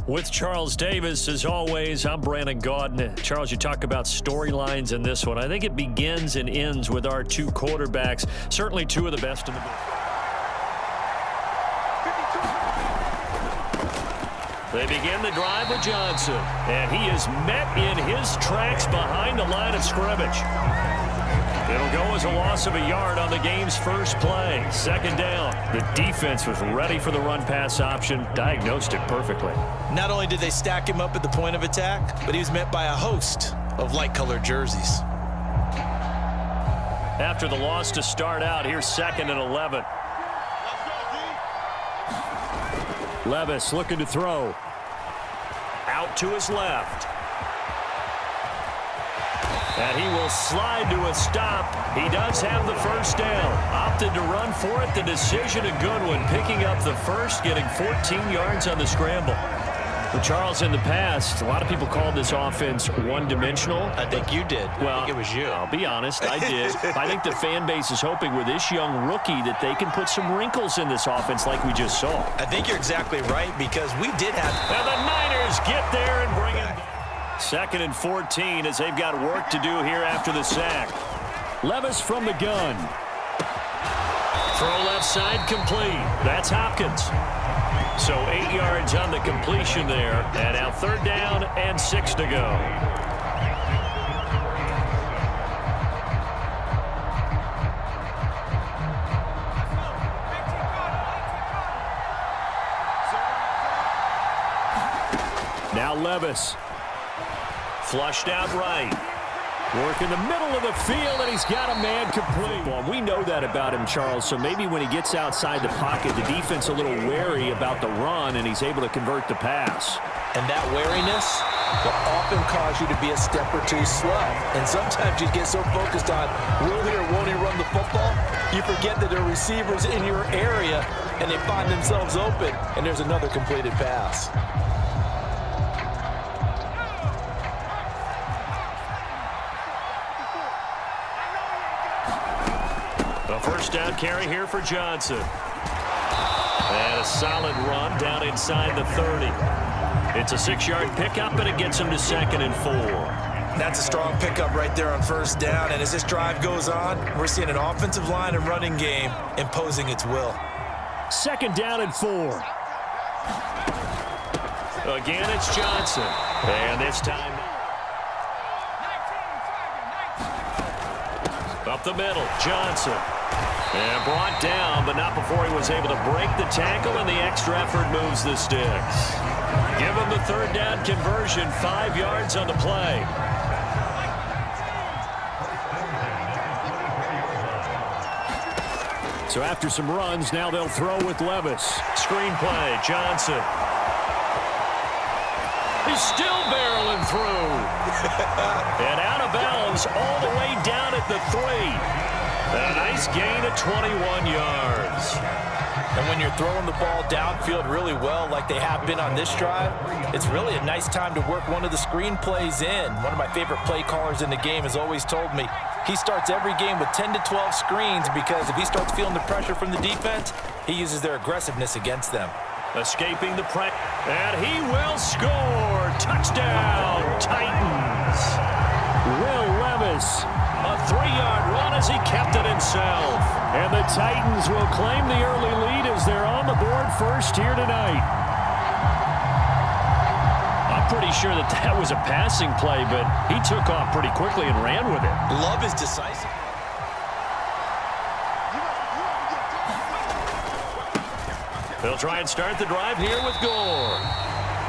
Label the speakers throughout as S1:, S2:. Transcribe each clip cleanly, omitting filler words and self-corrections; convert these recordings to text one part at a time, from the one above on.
S1: With Charles Davis, as always, I'm Brandon Gaudin. Charles, you talk about storylines in this one. I think it begins and ends with our two quarterbacks, certainly two of the best in the business. They begin the drive with Johnson, and he is met in his tracks behind the line of scrimmage. It'll go as a loss of a yard on the game's first play. Second down. The defense was ready for the run-pass option, diagnosed it perfectly.
S2: Not only did they stack him up at the point of attack, but he was met by a host of light-colored jerseys.
S1: After the loss to start out, here's 2nd and 11. Levis looking to throw. Out to his left. And he will slide to a stop. He does have the first down. Opted to run for it. The decision a good one. Picking up the first, getting 14 yards on the scramble. Well, Charles, in the past, a lot of people called this offense one-dimensional.
S2: I think you did.
S1: Well,
S2: I think it was you.
S1: I'll be honest, I did. I think the fan base is hoping with this young rookie that they can put some wrinkles in this offense like we just saw.
S2: I think you're exactly right because we did have...
S1: And the Niners get there and bring it back. 2nd and 14 as they've got work to do here after the sack. Levis from the gun. Throw left side complete. That's Hopkins. So 8 yards on the completion there. And now 3rd down and 6 to go. Now Levis. Flushed out right. Work in the middle of the field, and he's got a man complete. Well, we know that about him, Charles, so maybe when he gets outside the pocket, the defense a little wary about the run, and he's able to convert the pass.
S2: And that wariness will often cause you to be a step or two slow. And sometimes you get so focused on, will he or won't he run the football, you forget that there are receivers in your area, and they find themselves open, and there's another completed pass.
S1: A first down carry here for Johnson. And a solid run down inside the 30. It's a 6-yard pickup, and it gets him to 2nd and 4.
S2: That's a strong pickup right there on first down. And as this drive goes on, we're seeing an offensive line and running game imposing its will.
S1: 2nd down and 4. Again, it's Johnson. And this time... Up the middle, Johnson. And brought down, but not before he was able to break the tackle, and the extra effort moves the sticks. Give him the 3rd down conversion, 5 yards on the play. So after some runs, now they'll throw with Levis. Screen play, Johnson. He's still barreling through. And out of bounds all the way down at the 3. A nice gain of 21 yards.
S2: And when you're throwing the ball downfield really well like they have been on this drive, it's really a nice time to work one of the screen plays in. One of my favorite play callers in the game has always told me he starts every game with 10 to 12 screens because if he starts feeling the pressure from the defense, he uses their aggressiveness against them.
S1: Escaping the pressure, and he will score. Touchdown, Titans. Will Levis, a 3-yard run as he kept it himself. And the Titans will claim the early lead as they're on the board first here tonight. I'm pretty sure that that was a passing play, but he took off pretty quickly and ran with it.
S2: Love is decisive.
S1: They'll try and start the drive here with Gore.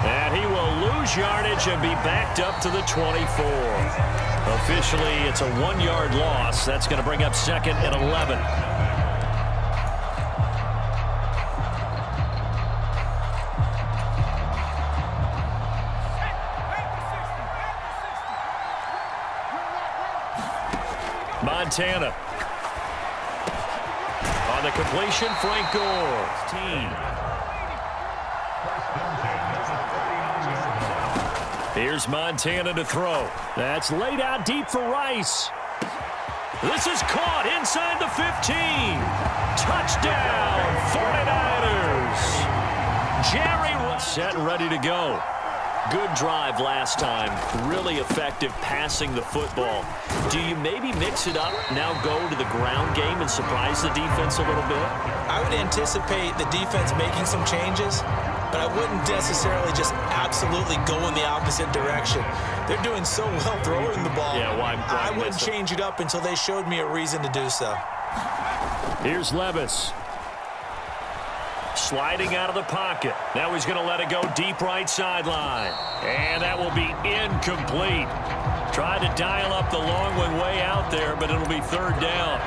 S1: And he will lose yardage and be backed up to the 24. Officially, it's a 1-yard loss. That's going to bring up 2nd and 11. Montana. On the completion, Frank Gore. Here's Montana to throw. That's laid out deep for Rice. This is caught inside the 15. Touchdown, 49ers. Jerry set and ready to go. Good drive last time. Really effective passing the football. Do you maybe mix it up, now go to the ground game and surprise the defense a little bit?
S2: I would anticipate the defense making some changes, but I wouldn't necessarily just absolutely go in the opposite direction. They're doing so well throwing the ball.
S1: Yeah, why
S2: I wouldn't change it up until they showed me a reason to do so.
S1: Here's Levis. Sliding out of the pocket. Now he's going to let it go deep right sideline. And that will be incomplete. Tried to dial up the long one way out there, but it'll be third down.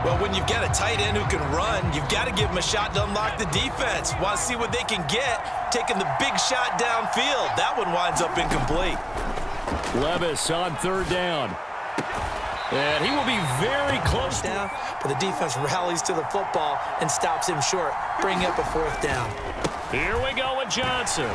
S2: Well, when you've got a tight end who can run, you've got to give him a shot to unlock the defense. Want to see what they can get, taking the big shot downfield. That one winds up incomplete.
S1: Levis on third down. And he will be very close
S2: down, but the defense rallies to the football and stops him short, bringing up a fourth down.
S1: Here we go with Johnson.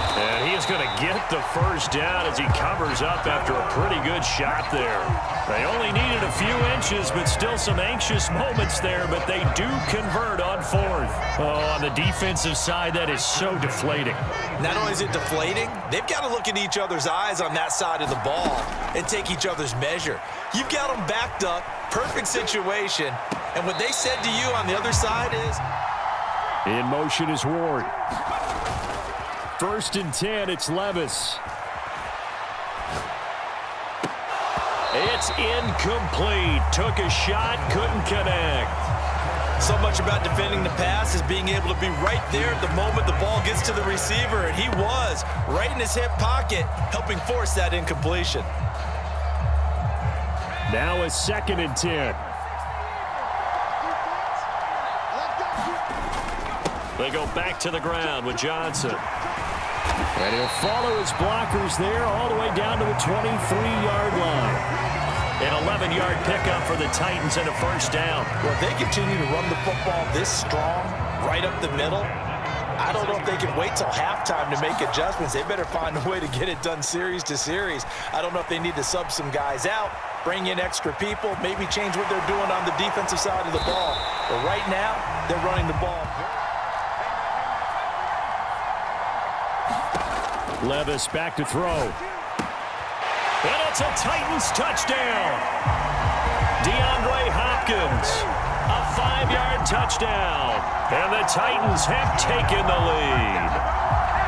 S1: And he is going to get the first down as he covers up after a pretty good shot there. They only needed a few inches, but still some anxious moments there, but they do convert on fourth. Oh, on the defensive side, that is so deflating.
S2: Not only is it deflating, they've got to look at each other's eyes on that side of the ball and take each other's measure. You've got them backed up, perfect situation, and what they said to you on the other side is...
S1: In motion is Ward. 1st and 10, it's Levis. It's incomplete. Took a shot, couldn't connect.
S2: So much about defending the pass is being able to be right there at the moment the ball gets to the receiver, and he was right in his hip pocket, helping force that incompletion.
S1: Now a 2nd and 10. They go back to the ground with Johnson. And he'll follow his blockers there all the way down to the 23-yard line. An 11-yard pickup for the Titans and a first down.
S2: Well, if they continue to run the football this strong, right up the middle, I don't know if they can wait till halftime to make adjustments. They better find a way to get it done series to series. I don't know if they need to sub some guys out, bring in extra people, maybe change what they're doing on the defensive side of the ball. But right now, they're running the ball.
S1: Levis back to throw. And it's a Titans touchdown. DeAndre Hopkins, a 5-yard touchdown. And the Titans have taken the lead.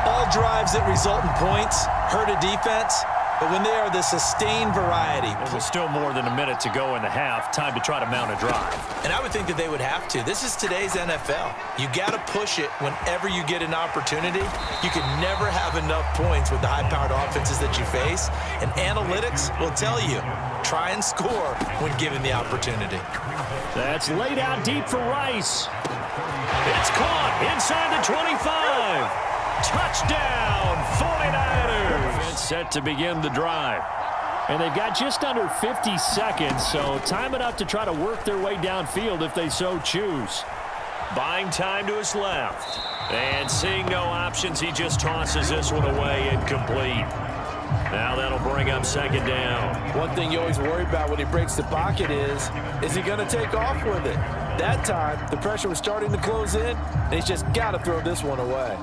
S2: All drives that result in points hurt a defense, but when they are the sustained variety.
S1: There's still more than a minute to go in the half. Time to try to mount a drive.
S2: And I would think that they would have to. This is today's NFL. You got to push it whenever you get an opportunity. You can never have enough points with the high-powered offenses that you face. And analytics will tell you, try and score when given the opportunity.
S1: That's laid out deep for Rice. It's caught inside the 25. Touchdown, 49ers. Set to begin the drive. And they've got just under 50 seconds, so time enough to try to work their way downfield if they so choose. Buying time to his left. And seeing no options, he just tosses this one away, incomplete. Now that'll bring up 2nd down.
S2: One thing you always worry about when he breaks the pocket is he going to take off with it? That time, the pressure was starting to close in, and he's just got to throw this one away.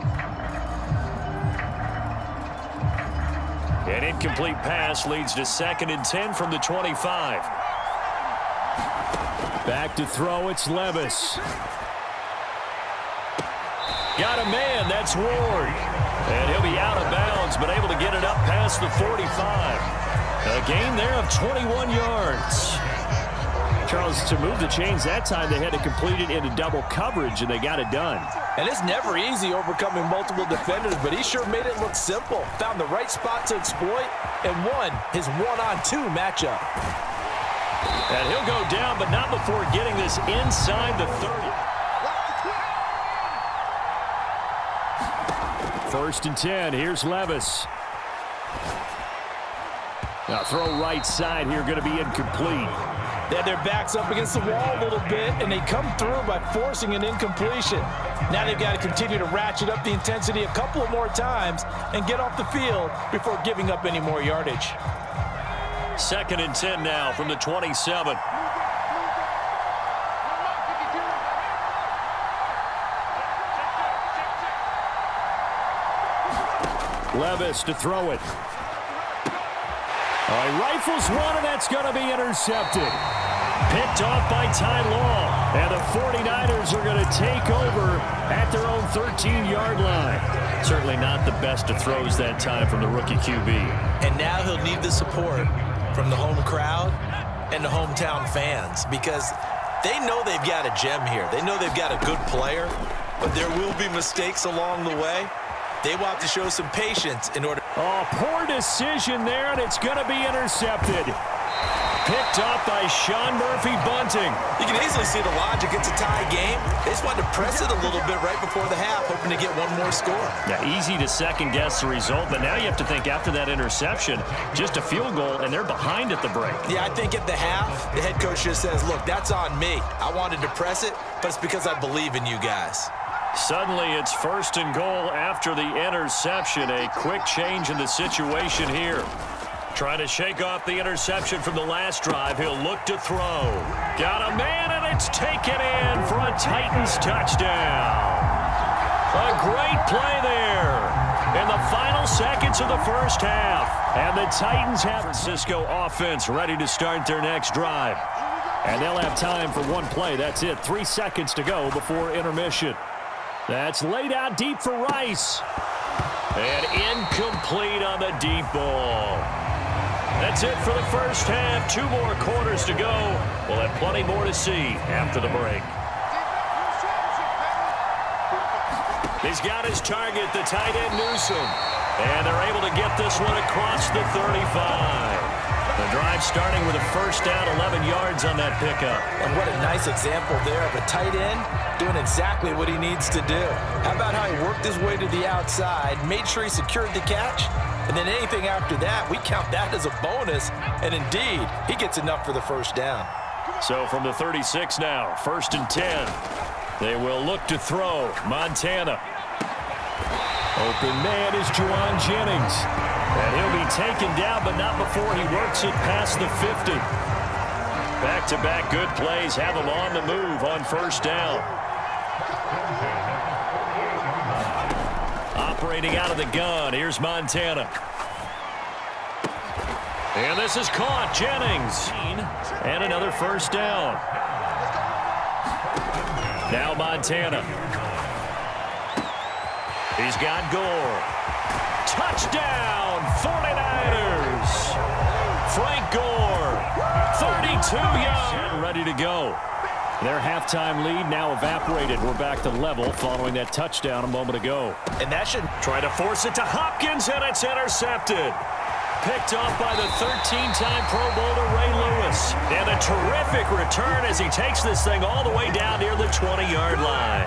S1: An incomplete pass leads to 2nd and 10 from the 25. Back to throw, it's Levis. Got a man, that's Ward. And he'll be out of bounds, but able to get it up past the 45. A gain there of 21 yards. Charles, to move the chains that time, they had to complete it into double coverage, and they got it done.
S2: And it's never easy overcoming multiple defenders, but he sure made it look simple. Found the right spot to exploit and won his one-on-two matchup.
S1: And he'll go down, but not before getting this inside the 30. 1st and 10, here's Levis. Now throw right side here, going to be incomplete.
S2: They had their backs up against the wall a little bit, and they come through by forcing an incompletion. Now they've got to continue to ratchet up the intensity a couple of more times and get off the field before giving up any more yardage.
S1: 2nd and 10 now from the 27. Levis to throw it. All right, rifles one, and that's going to be intercepted. Picked off by Ty Law. And the 49ers are going to take over at their own 13-yard line. Certainly not the best of throws that time from the rookie QB.
S2: And now he'll need the support from the home crowd and the hometown fans, because they know they've got a gem here. They know they've got a good player, but there will be mistakes along the way. They will have to show some patience in order.
S1: Oh, poor decision there, and it's going to be intercepted. Picked up by Sean Murphy-Bunting.
S2: You can easily see the logic. It's a tie game. They just wanted to press it a little bit right before the half, hoping to get one more score.
S1: Yeah, easy to second-guess the result, but now you have to think after that interception, just a field goal, and they're behind at the break.
S2: Yeah, I think at the half, the head coach just says, look, that's on me. I wanted to press it, but it's because I believe in you guys.
S1: Suddenly, it's 1st and goal after the interception. A quick change in the situation here. Trying to shake off the interception from the last drive. He'll look to throw. Got a man, and it's taken in for a Titans touchdown. A great play there in the final seconds of the first half. And the Titans have Francisco offense ready to start their next drive. And they'll have time for one play. That's it. 3 seconds to go before intermission. That's laid out deep for Rice. And incomplete on the deep ball. That's it for the first half. 2 more quarters to go. We'll have plenty more to see after the break. He's got his target, the tight end Newsome. And they're able to get this one across the 35. The drive starting with a first down, 11 yards on that pickup.
S2: And what a nice example there of a tight end doing exactly what he needs to do. How about how he worked his way to the outside, made sure he secured the catch, and then anything after that, we count that as a bonus. And indeed, he gets enough for the first down.
S1: So from the 36 now, 1st and 10. They will look to throw. Montana. Open man is Juwan Jennings. And he'll be taken down, but not before he works it past the 50. Back-to-back good plays have him on the move on first down. Operating out of the gun, here's Montana. And this is caught, Jennings. And another first down. Now Montana. He's got Gore. Touchdown, 49ers. Frank Gore, 32 yards, ready to go. Their halftime lead now evaporated. We're back to level following that touchdown a moment ago.
S2: And that should
S1: try to force it to Hopkins, and it's intercepted. Picked off by the 13-time Pro Bowler Ray Lewis. And a terrific return as he takes this thing all the way down near the 20-yard line.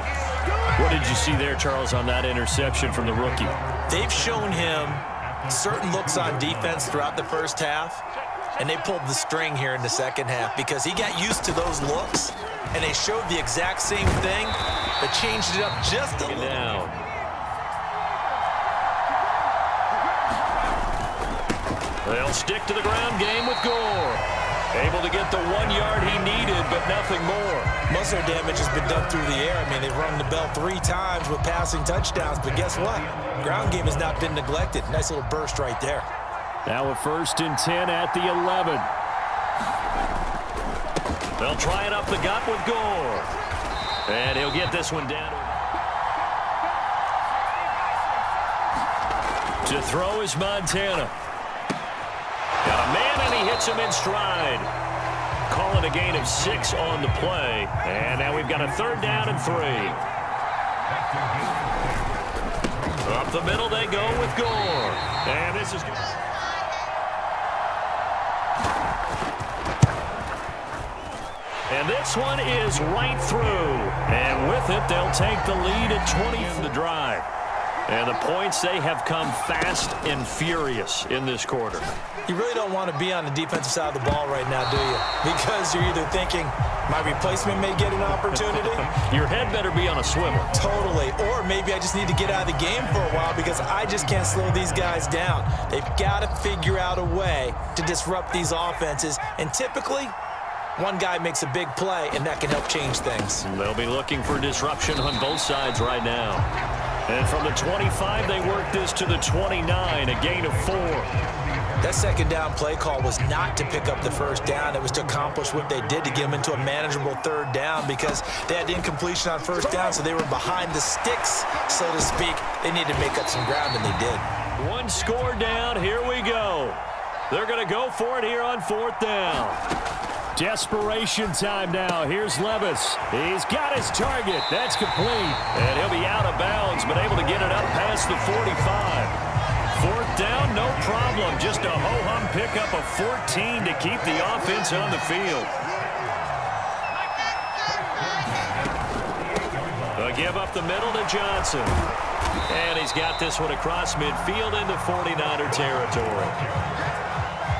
S1: What did you see there, Charles, on that interception from the rookie?
S2: They've shown him certain looks on defense throughout the first half, and they pulled the string here in the second half because he got used to those looks, and they showed the exact same thing, but changed it up just a little.
S1: Down. They'll stick to the ground game with Gore. Able to get the 1 yard he needed, but nothing more.
S2: Most of their damage has been done through the air. I mean, they've rung the bell 3 times with passing touchdowns, but guess what? Ground game has not been neglected. Nice little burst right there.
S1: Now a 1st and 10 at the 11. They'll try it up the gut with Gore. And he'll get this one down. To throw is Montana. Got a man, and he hits him in stride. Call it a gain of 6 on the play. And now we've got a 3rd down and 3. Up the middle they go with Gore. And this is good. And this one is right through. And with it, they'll take the lead at 20 in the drive. And the points, they have come fast and furious in this quarter.
S2: You really don't want to be on the defensive side of the ball right now, do you? Because you're either thinking, my replacement may get an opportunity.
S1: Your head better be on a swivel.
S2: Totally. Or maybe I just need to get out of the game for a while because I just can't slow these guys down. They've got to figure out a way to disrupt these offenses. And typically, one guy makes a big play, and that can help change things.
S1: They'll be looking for disruption on both sides right now. And from the 25, they work this to the 29, a gain of 4.
S2: That second down play call was not to pick up the first down. It was to accomplish what they did to get them into a manageable third down because they had incompletion on first down, so they were behind the sticks, so to speak. They needed to make up some ground, and they did.
S1: One score down. Here we go. They're going to go for it here on 4th down. Desperation time now. Here's Levis. He's got his target. That's complete. And he'll be out of bounds, but able to get it up past the 45. 4th down, no problem. Just a ho-hum pickup of 14 to keep the offense on the field. A give up the middle to Johnson. And he's got this one across midfield into 49er territory.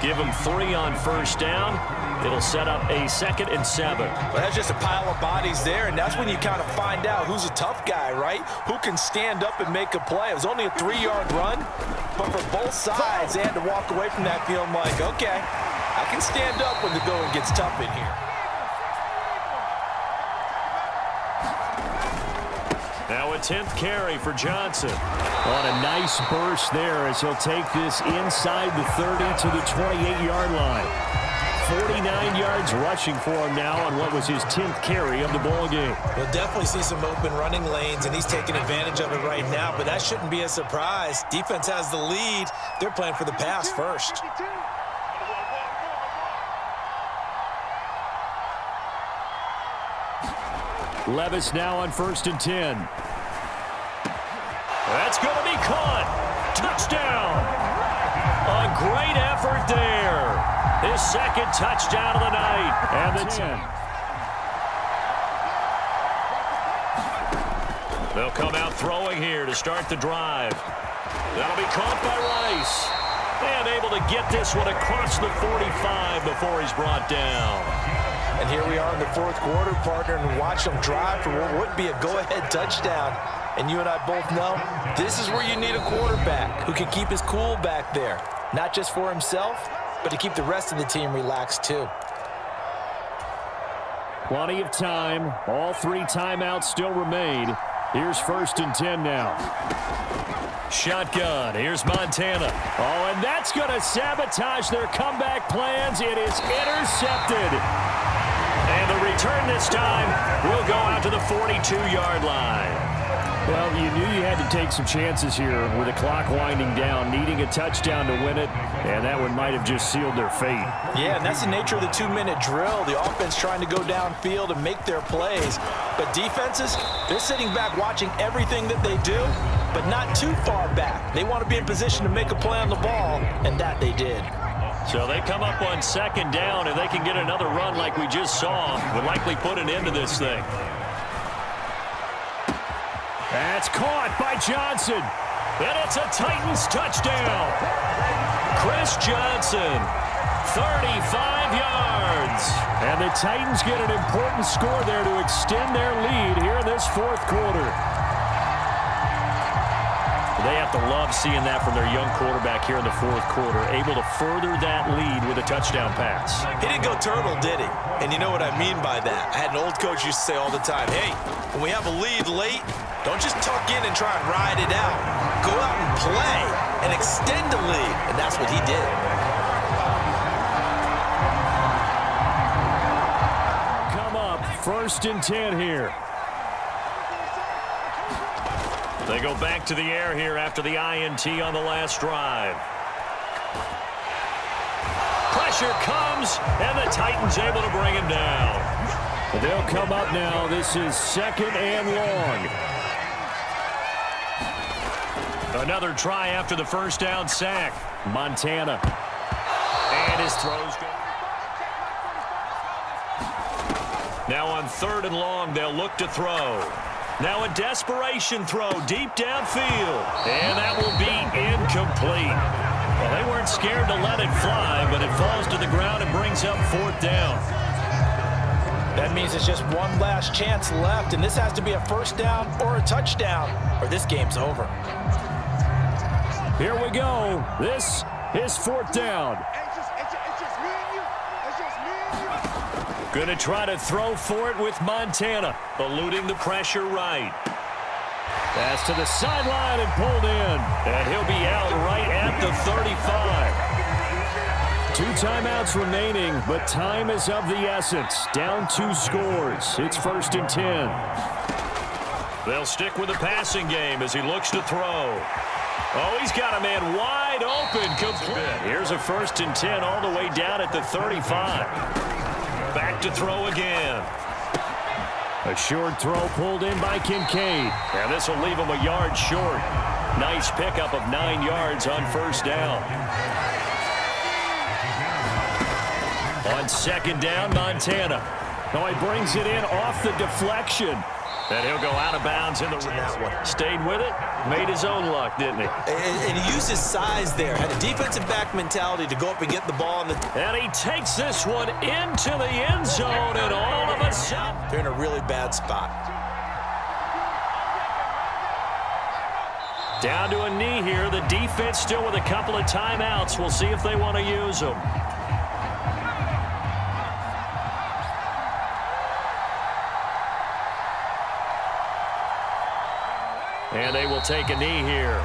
S1: Give him 3 on first down. It'll set up a 2nd and 7.
S2: Well, that's just a pile of bodies there, and that's when you kind of find out who's a tough guy, right? Who can stand up and make a play. It was only a 3-yard run, but for both sides, they had to walk away from that feeling like, okay, I can stand up when the going gets tough in here.
S1: Now a 10th carry for Johnson. On a nice burst there as he'll take this inside the 30 to the 28-yard line. 49 yards rushing for him now on what was his 10th carry of the ball game.
S2: We'll definitely see some open running lanes, and he's taking advantage of it right now, but that shouldn't be a surprise. Defense has the lead. They're playing for the pass first.
S1: Levis now on 1st and 10. That's going to be caught. Touchdown. A great effort there. His 2nd touchdown of the night. And the 10. They'll come out throwing here to start the drive. That'll be caught by Rice. And able to get this one across the 45 before he's brought down.
S2: And here we are in the 4th quarter, partner, and watch them drive for what would be a go-ahead touchdown. And you and I both know this is where you need a quarterback who can keep his cool back there. Not just for himself, but to keep the rest of the team relaxed too.
S1: Plenty of time. All 3 timeouts still remain. Here's 1st and 10 now. Shotgun. Here's Montana. Oh, and that's going to sabotage their comeback plans. It is intercepted. And the return this time will go out to the 42-yard line. Well, you knew you had to take some chances here with the clock winding down, needing a touchdown to win it, and that one might have just sealed their fate.
S2: Yeah, and that's the nature of the 2-minute drill. The offense trying to go downfield and make their plays. But defenses, they're sitting back watching everything that they do, but not too far back. They want to be in position to make a play on the ball, and that they did.
S1: So they come up on 2nd down, and they can get another run like we just saw. Would likely put an end to this thing. That's caught by Johnson. And it's a Titans touchdown. Chris Johnson, 35 yards. And the Titans get an important score there to extend their lead here in this 4th quarter. They have to love seeing that from their young quarterback here in the 4th quarter, able to further that lead with a touchdown pass.
S2: He didn't go turtle, did he? And you know what I mean by that. I had an old coach used to say all the time, hey, when we have a lead late, don't just tuck in and try and ride it out. Go out and play and extend the lead. And that's what he did.
S1: Come up, 1st and 10 here. They go back to the air here after the INT on the last drive. Pressure comes, and the Titans able to bring him down. They'll come up now. This is 2nd and long. Another try after the first down sack. Montana. And his throws go. Now on 3rd and long, they'll look to throw. Now a desperation throw deep downfield. And that will be incomplete. Well, they weren't scared to let it fly, but it falls to the ground and brings up 4th down.
S2: That means it's just one last chance left, and this has to be a first down or a touchdown, or this game's over.
S1: Here we go. This is 4th down. Going to try to throw for it with Montana, eluding the pressure right. Pass to the sideline and pulled in. And he'll be out right at the 35. 2 timeouts remaining, but time is of the essence. Down 2 scores. It's 1st and 10. They'll stick with the passing game as he looks to throw. Oh, he's got a man wide open. Complete. Here's a 1st and 10 all the way down at the 35. Back to throw again. A short throw pulled in by Kincaid. And this will leave him a yard short. Nice pickup of 9 yards on 1st down. On 2nd down, Montana. Oh, he brings it in off the deflection. And he'll go out of bounds in that one. Stayed with it, made his own luck, didn't he?
S3: And he used his size there. Had a defensive back mentality to go up and get the ball.
S1: And he takes this one into the end zone, and all of a sudden,
S3: they're in a really bad spot.
S1: Down to a knee here. The defense still with a couple of timeouts. We'll see if they want to use them. And they will take a knee here.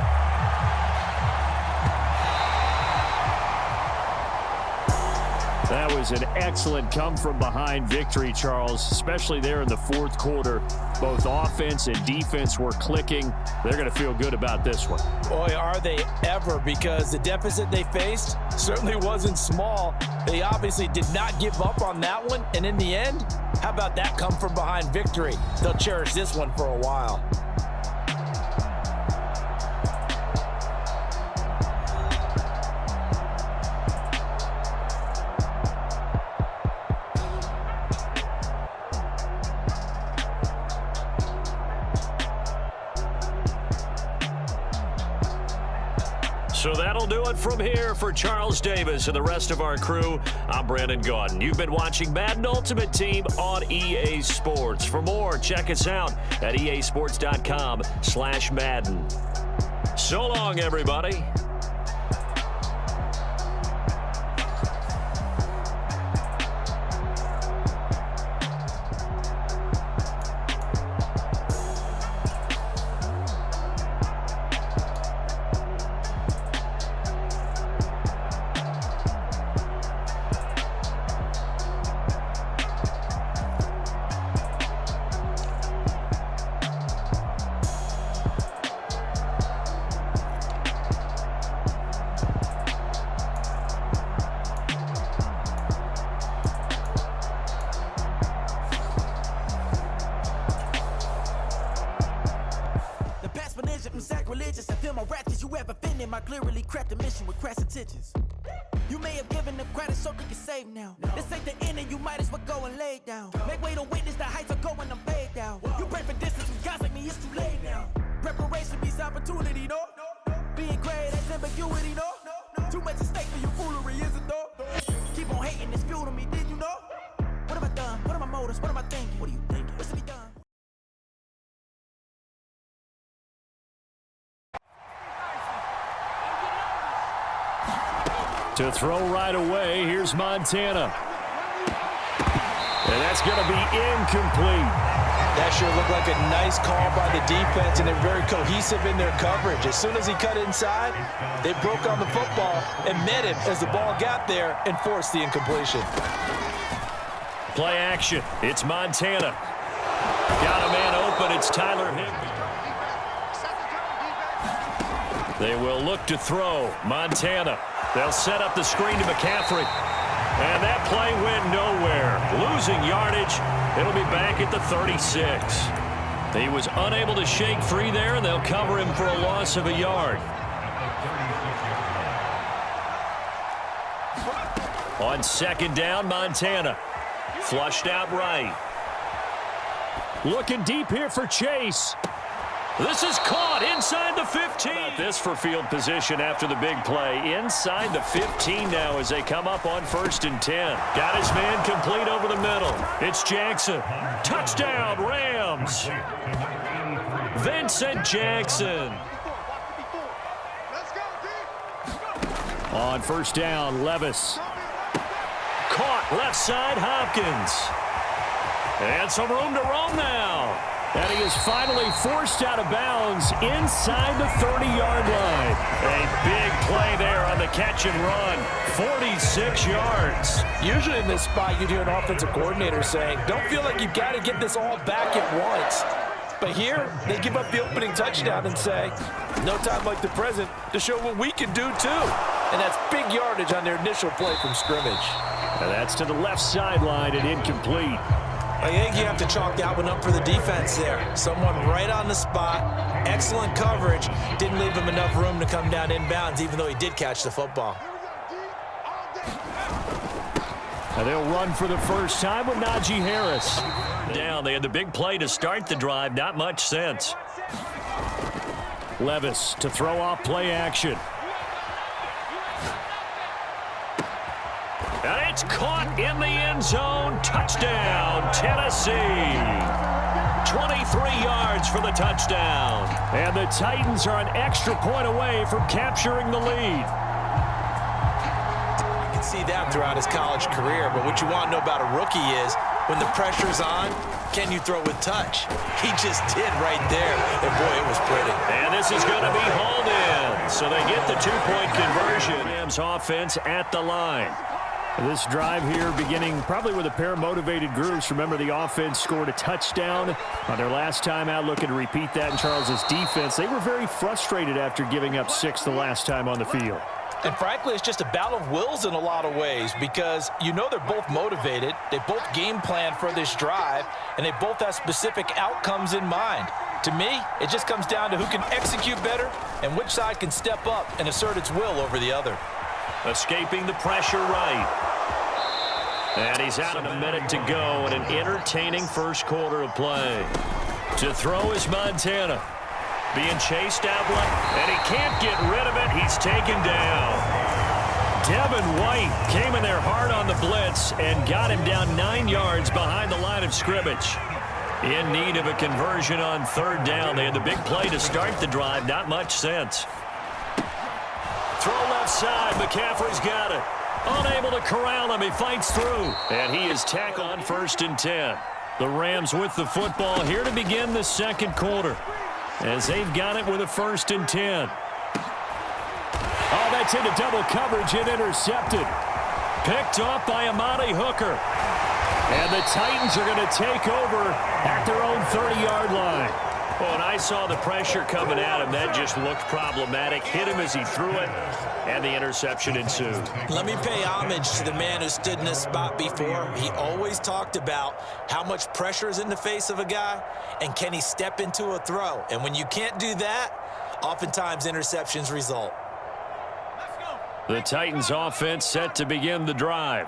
S1: That was an excellent come-from-behind victory, Charles, especially there in the 4th quarter. Both offense and defense were clicking. They're going to feel good about this one.
S2: Boy, are they ever, because the deficit they faced certainly wasn't small. They obviously did not give up on that one, and in the end, how about that come-from-behind victory? They'll cherish this one for a while.
S1: So that'll do it from here for Charles Davis and the rest of our crew. I'm Brandon Gaudin. You've been watching Madden Ultimate Team on EA Sports. For more, check us out at easports.com/Madden. So long, everybody.
S4: Sacrilegious, I feel more ratchet. You ever offended my clearly crafted mission with crass intentions. You may have given them credit so they can save now. This ain't the end and you might as well go and lay down. Make way to witness the heights are going, I'm paid down. You pray for distance with guys like me, it's too late now. Preparation means opportunity, no? Being great, that's ambiguity, no? Too much at stake for your foolery, is it though? Keep on hating, it's fuel to me, did you know? What have I done? What are my motives? What am I thinking? What are you thinking? What's to be done?
S1: To throw right away, here's Montana. And that's going to be incomplete.
S2: That sure looked like a nice call by the defense, and they're very cohesive in their coverage. As soon as he cut inside, they broke on the football and met him as the ball got there and forced the incompletion.
S1: Play action. It's Montana. Got a man open. It's Tyler Higbee. They will look to throw. Montana. They'll set up the screen to McCaffrey. And that play went nowhere. Losing yardage. It'll be back at the 36. He was unable to shake free there, and they'll cover him for a loss of a yard. On 2nd down, Montana. Flushed out right. Looking deep here for Chase. This is caught inside the 15. This for field position after the big play. Inside the 15 now as they come up on 1st and 10. Got his man complete over the middle. It's Jackson. Touchdown, Rams. Vincent Jackson. On 1st down, Levis. Caught left side, Hopkins. And some room to roam now. And he is finally forced out of bounds inside the 30-yard line. A big play there on the catch and run. 46 yards.
S2: Usually in this spot, you'd hear an offensive coordinator saying, don't feel like you've got to get this all back at once. But here, they give up the opening touchdown and say, no time like the present to show what we can do too. And that's big yardage on their initial play from scrimmage.
S1: And that's to the left sideline and incomplete.
S3: I think you have to chalk that one up for the defense there. Someone right on the spot, excellent coverage, didn't leave him enough room to come down inbounds, even though he did catch the football.
S1: And they'll run for the first time with Najee Harris. Down, they had the big play to start the drive, not much sense. Levis to throw off play action. And it's caught in the end zone. Touchdown, Tennessee. 23 yards for the touchdown. And the Titans are an extra point away from capturing the lead.
S3: You can see that throughout his college career, but what you want to know about a rookie is when the pressure's on, can you throw with touch? He just did right there, and boy, it was pretty.
S1: And this is going to be hauled in, so they get the two-point conversion. Rams offense at the line. This drive here beginning probably with a pair of motivated groups. Remember, the offense scored a touchdown on their last time out, looking to repeat that in Charles's defense. They were very frustrated after giving up 6 the last time on the field.
S2: And frankly, it's just a battle of wills in a lot of ways because you know they're both motivated, they both game plan for this drive, and they both have specific outcomes in mind. To me, it just comes down to who can execute better and which side can step up and assert its will over the other.
S1: Escaping the pressure right. And he's out in a minute to go in an entertaining first quarter of play. To throw is Montana. Being chased out left, and he can't get rid of it. He's taken down. Devin White came in there hard on the blitz and got him down 9 yards behind the line of scrimmage. In need of a conversion on third down. They had the big play to start the drive. Not much sense. Throw left side. McCaffrey's got it. Unable to corral him. He fights through. And he is tackled on 1st and 10. The Rams with the football here to begin the second quarter, as they've got it with a 1st and 10. Oh, that's into double coverage and intercepted. Picked off by Amani Hooker. And the Titans are going to take over at their own 30-yard line. Well, and I saw the pressure coming at him. That just looked problematic. Hit him as he threw it, and the interception ensued.
S3: Let me pay homage to the man who stood in this spot before. He always talked about how much pressure is in the face of a guy, and can he step into a throw. And when you can't do that, oftentimes interceptions result.
S1: The Titans offense set to begin the drive.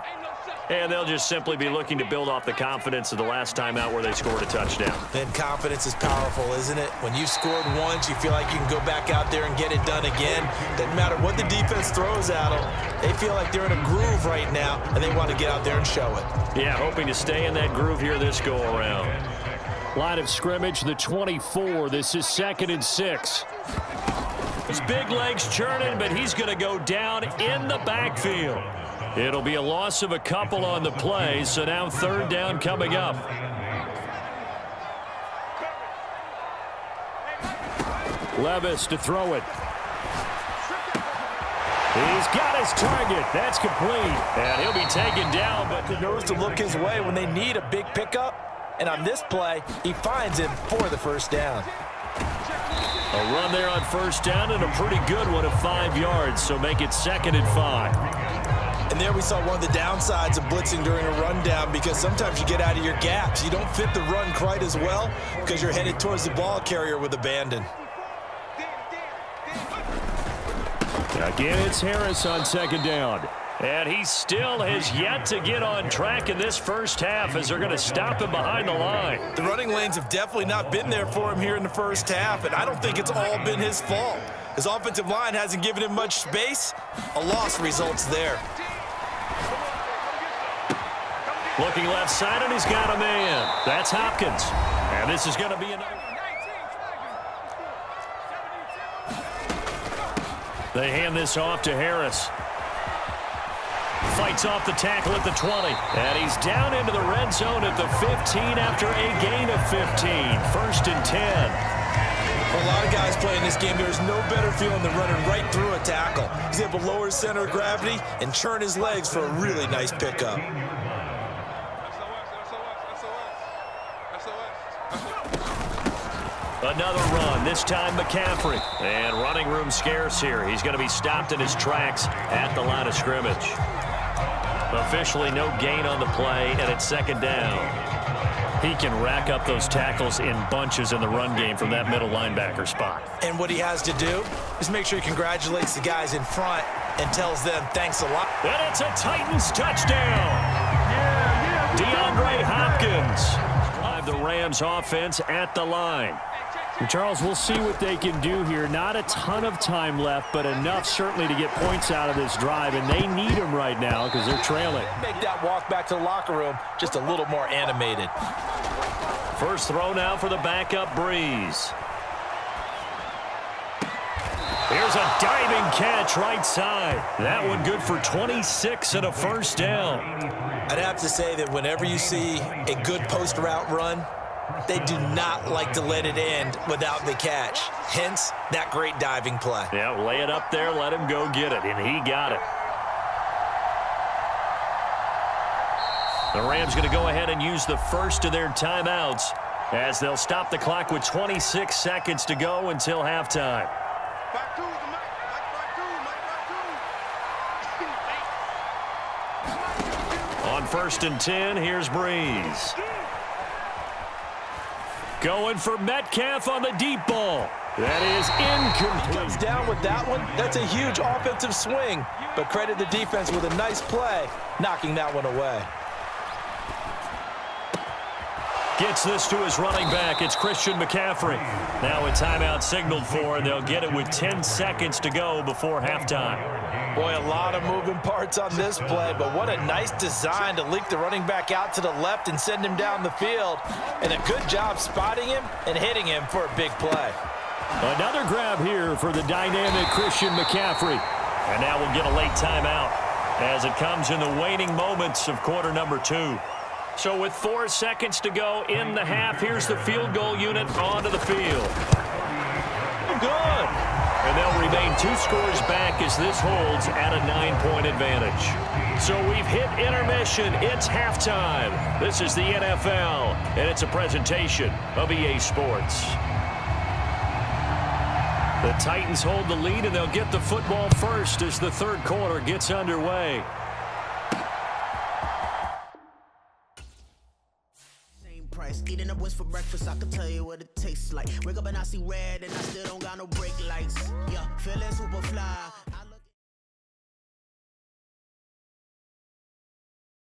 S1: And they'll just simply be looking to build off the confidence of the last time out where they scored a touchdown.
S3: And confidence is powerful, isn't it? When you've scored once, you feel like you can go back out there and get it done again. Doesn't matter what the defense throws at them. They feel like they're in a groove right now, and they want to get out there and show it.
S1: Yeah, hoping to stay in that groove here this go-around. Line of scrimmage, the 24. This is 2nd and 6. His big legs churning, but he's going to go down in the backfield. It'll be a loss of a couple on the play, so now 3rd down coming up. Levis to throw it. He's got his target. That's complete. And he'll be taken down, but
S2: He knows to look his way when they need a big pickup. And on this play, he finds him for the 1st down.
S1: a run there on 1st down and a pretty good one of 5 yards, so make it 2nd and 5.
S3: And there we saw one of the downsides of blitzing during a rundown, because sometimes you get out of your gaps. You don't fit the run quite as well because you're headed towards the ball carrier with abandon.
S1: Again, it's Harris on 2nd down. And he still has yet to get on track in this first half as they're going to stop him behind the line.
S3: The running lanes have definitely not been there for him here in the first half, and I don't think it's all been his fault. His offensive line hasn't given him much space. A loss results there.
S1: Looking left side, and he's got a man. That's Hopkins. And this is going to be another. They hand this off to Harris. Fights off the tackle at the 20. And he's down into the red zone at the 15 after a gain of 15. 1st and 10.
S3: For a lot of guys playing this game, there's no better feeling than running right through a tackle. He's able to lower his center of gravity and churn his legs for a really nice pickup.
S1: Another run, this time McCaffrey. And running room scarce here. He's going to be stopped in his tracks at the line of scrimmage. Officially no gain on the play, and it's 2nd down. He can rack up those tackles in bunches in the run game from that middle linebacker spot.
S3: And what he has to do is make sure he congratulates the guys in front and tells them thanks a lot.
S1: And it's a Titans touchdown. DeAndre Hopkins. Drive the Rams offense at the line.
S5: Charles, we'll see what they can do here. Not a ton of time left, but enough certainly to get points out of this drive, and they need them right now because they're trailing.
S2: Make that walk back to the locker room just a little more animated.
S1: First throw now for the backup Breeze. Here's a diving catch right side. That one good for 26 and a 1st down.
S3: I'd have to say that whenever you see a good post route run, they do not like to let it end without the catch. Hence, that great diving play.
S1: Yeah, lay it up there, let him go get it, and he got it. The Rams going to go ahead and use the first of their timeouts as they'll stop the clock with 26 seconds to go until halftime. On 1st and 10, here's Breeze. Going for Metcalf on the deep ball. That is incomplete.
S2: He comes down with that one. That's a huge offensive swing. But credit the defense with a nice play, knocking that one away.
S1: Gets this to his running back. It's Christian McCaffrey. Now a timeout signaled for, and they'll get it with 10 seconds to go before halftime.
S2: Boy, a lot of moving parts on this play, but what a nice design to leak the running back out to the left and send him down the field. And a good job spotting him and hitting him for a big play.
S1: Another grab here for the dynamic Christian McCaffrey. And now we'll get a late timeout as it comes in the waning moments of quarter number 2. So with 4 seconds to go in the half, here's the field goal unit onto the field. Good. And they'll remain 2 scores back as this holds at a 9-point advantage. So we've hit intermission. It's halftime. This is the NFL, and it's a presentation of EA Sports. The Titans hold the lead, and they'll get the football first as the 3rd quarter gets underway.
S4: Eating up wings for breakfast, I can tell you what it tastes like. Wake up and I see red and I still don't got no brake lights. Yeah, feeling super fly.